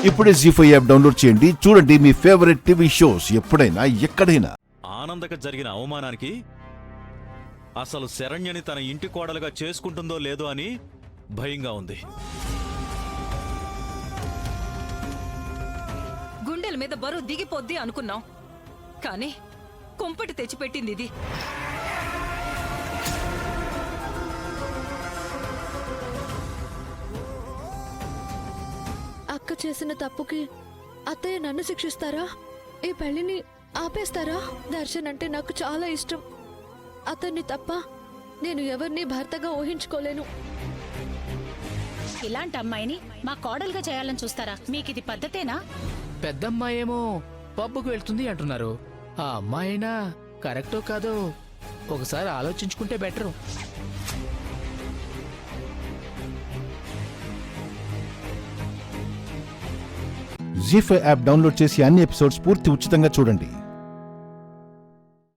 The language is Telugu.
ఇప్పుడే జీ5 యాప్ డౌన్లోడ్ చేయండి. చూడండి మీ ఫేవరెట్ టీవీ షోస్ ఎప్పుడైనా ఎక్కడైనా. ఆనందక జరిగిన అవమానానికి అసలు శరణ్యని తన ఇంటి కోడలుగా చేసుకుంటుందో లేదో అని భయంగా ఉంది. గుండెల మీద బరువు దిగిపోద్ది అనుకున్నాం, కానీ కుంపటి తెచ్చిపెట్టింది ఇది. అక్క చేసిన తప్పుకి అత్తయ్య నన్ను శిక్షిస్తారా? ఈ పెళ్లిని ఆపేస్తారా? దర్శన్ అంటే నాకు చాలా ఇష్టం. అతన్ని తప్ప నేను ఎవరిని భర్తగా ఊహించుకోలేను. ఇలాంటి అమ్మాయిని మా కోడలుగా చేయాలని చూస్తారా? మీకిది పద్ధతేనా? పెద్దమ్మాయేమో పబ్బుకు వెళ్తుంది అంటున్నారు. ఆ అమ్మాయినా కరెక్టో కాదో ఒకసారి ఆలోచించుకుంటే బెటరు. జీ5 యాప్ డౌన్లోడ్ చేసి అన్ని ఎపిసోడ్స్ పూర్తి ఉచితంగా చూడండి.